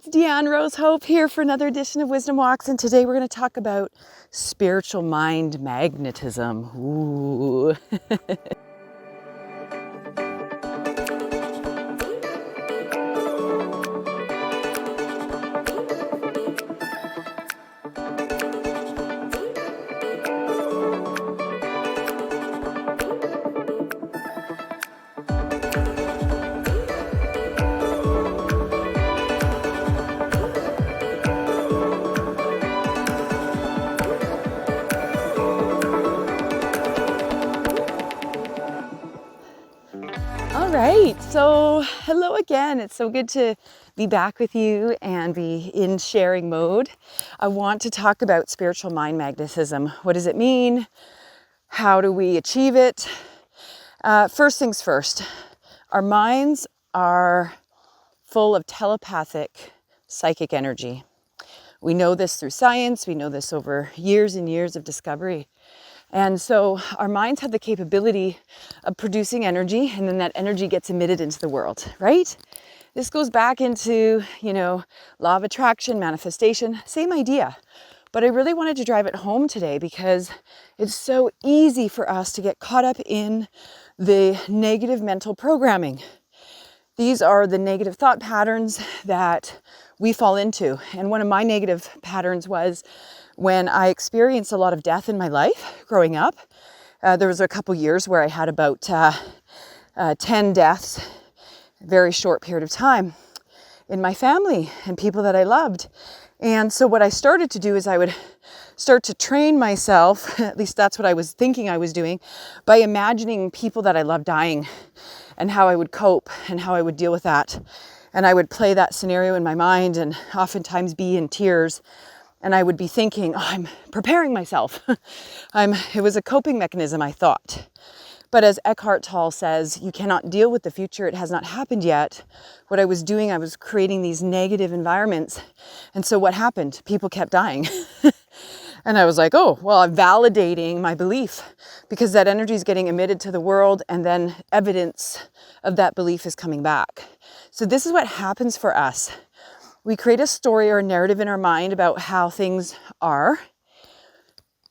it's Deanne Rose Hope here for another edition of Wisdom Walks, and today we're going to talk about spiritual mind magnetism. Ooh. All right, so hello again. It's so good to be back with you and be in sharing mode. I want to talk about spiritual mind magnetism. What does it mean? How do we achieve it? First things first, our minds are full of telepathic psychic energy. We know this through science. We know this over years and years of discovery. And so our minds have the capability of producing energy, and then that energy gets emitted into the world, right? This goes back into, law of attraction, manifestation, same idea. But I really wanted to drive it home today because it's so easy for us to get caught up in the negative mental programming. These are the negative thought patterns that we fall into. And one of my negative patterns was when I experienced a lot of death in my life growing up. There was a couple years where I had about 10 deaths, very short period of time in my family and people that I loved. And so what I started to do is I would start to train myself, at least that's what I was thinking I was doing, by imagining people that I loved dying and how I would cope and how I would deal with that. And I would play that scenario in my mind and oftentimes be in tears. And I would be thinking, I'm preparing myself. It was a coping mechanism, I thought. But as Eckhart Tolle says, you cannot deal with the future. It has not happened yet. What I was doing, I was creating these negative environments. And so what happened? People kept dying. And I was like, oh, well, I'm validating my belief because that energy is getting emitted to the world, and then evidence of that belief is coming back. So this is what happens for us. We create a story or a narrative in our mind about how things are,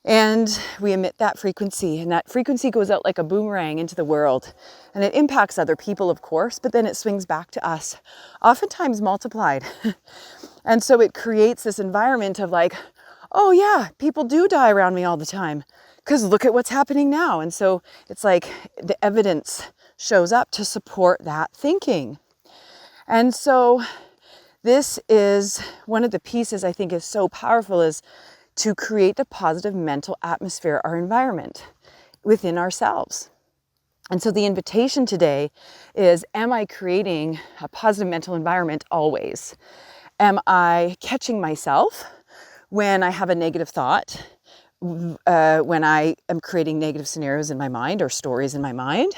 and we emit that frequency, and that frequency goes out like a boomerang into the world, and it impacts other people, of course, but then it swings back to us, oftentimes multiplied. And so it creates this environment of like, oh yeah, people do die around me all the time because look at what's happening now. And so it's like the evidence shows up to support that thinking. And so this is one of the pieces I think is so powerful, is to create a positive mental atmosphere, our environment within ourselves. And so the invitation today is, am I creating a positive mental environment always? Am I catching myself when I have a negative thought, when I am creating negative scenarios in my mind or stories in my mind?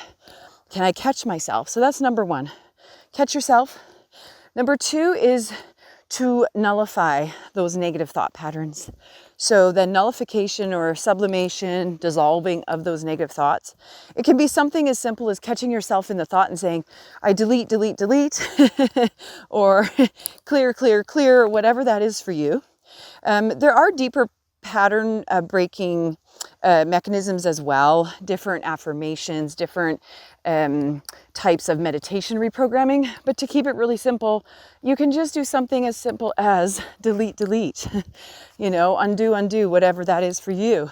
Can I catch myself? So that's number one, catch yourself. Number two is to nullify those negative thought patterns. So the nullification or sublimation, dissolving of those negative thoughts. It can be something as simple as catching yourself in the thought and saying, I delete, or clear, or whatever that is for you. There are deeper pattern breaking mechanisms as well, different affirmations, different types of meditation reprogramming. But to keep it really simple, you can just do something as simple as delete, undo, whatever that is for you.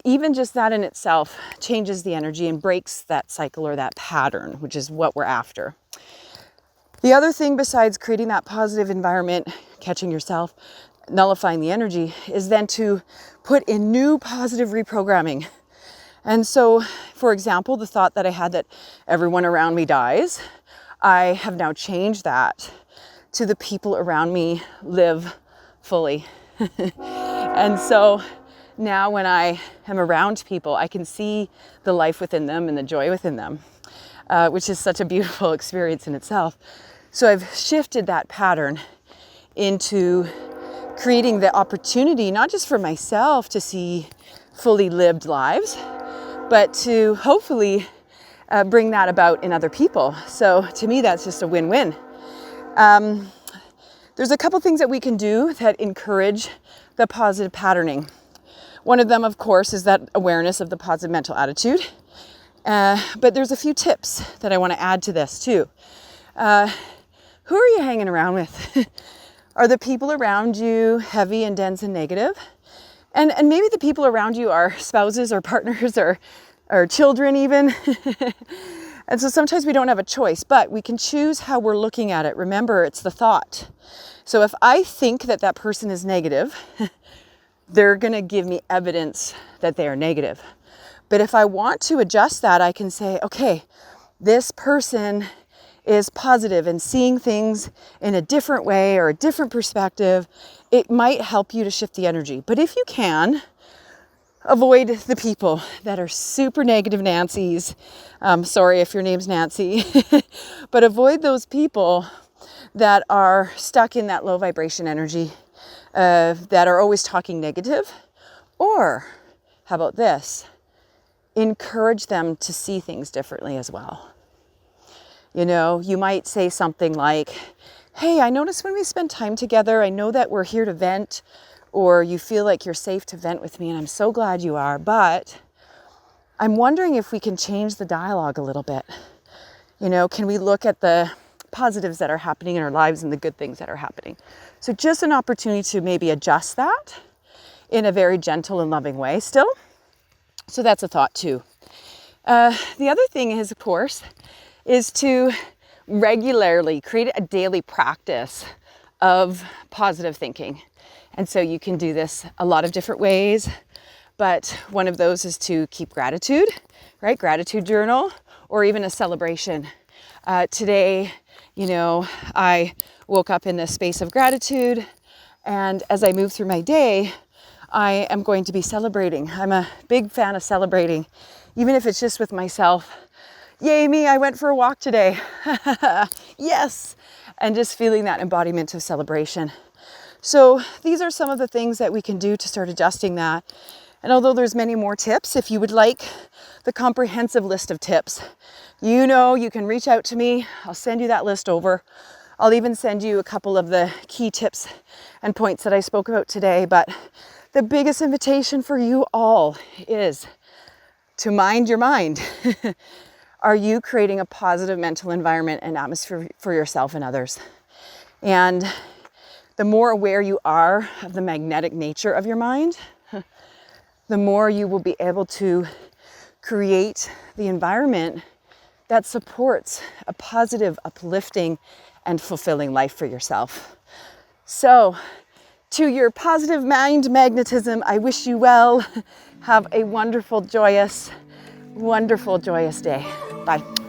Even just that in itself changes the energy and breaks that cycle or that pattern, which is what we're after. The other thing besides creating that positive environment, catching yourself, nullifying the energy, is then to put in new positive reprogramming. And so, for example, the thought that I had that everyone around me dies, I have now changed that to the people around me live fully. And so now when I am around people, I can see the life within them and the joy within them, which is such a beautiful experience in itself. So I've shifted that pattern into creating the opportunity, not just for myself to see fully lived lives, but to hopefully bring that about in other people. So to me, that's just a win-win. there's a couple things that we can do that encourage the positive patterning. One of them, of course, is that awareness of the positive mental attitude. But there's a few tips that I want to add to this too. Who are you hanging around with? Are the people around you heavy and dense and negative? And maybe the people around you are spouses or partners or children even. And so sometimes we don't have a choice, but we can choose how we're looking at it. Remember, it's the thought. So if I think that that person is negative, they're going to give me evidence that they are negative. But if I want to adjust that, I can say, okay, this person is positive and seeing things in a different way or a different perspective. It might help you to shift the energy. But if you can, avoid the people that are super negative Nancys. Sorry if your name's Nancy, but avoid those people that are stuck in that low vibration energy, that are always talking negative. Or how about this? Encourage them to see things differently as well. You know, you might say something like, hey, I notice when we spend time together, I know that we're here to vent, or you feel like you're safe to vent with me, and I'm so glad you are, but I'm wondering if we can change the dialogue a little bit. You know, can we look at the positives that are happening in our lives and the good things that are happening? So just an opportunity to maybe adjust that in a very gentle and loving way still. So that's a thought too. The other thing is, of course, is to regularly create a daily practice of positive thinking. And so you can do this a lot of different ways, but one of those is to keep gratitude, right? Gratitude journal, or even a celebration. Today, you know, I woke up in a space of gratitude, and as I move through my day, I am going to be celebrating. I'm a big fan of celebrating, even if it's just with myself. Yay me, I went for a walk today. Yes. And just feeling that embodiment of celebration. So these are some of the things that we can do to start adjusting that. And although there's many more tips, if you would like the comprehensive list of tips, you know, you can reach out to me. I'll send you that list over. I'll even send you a couple of the key tips and points that I spoke about today. But the biggest invitation for you all is to mind your mind. Are you creating a positive mental environment and atmosphere for yourself and others? And the more aware you are of the magnetic nature of your mind, the more you will be able to create the environment that supports a positive, uplifting, and fulfilling life for yourself. So, to your positive mind magnetism, I wish you well. Have a wonderful, joyous day. Bye.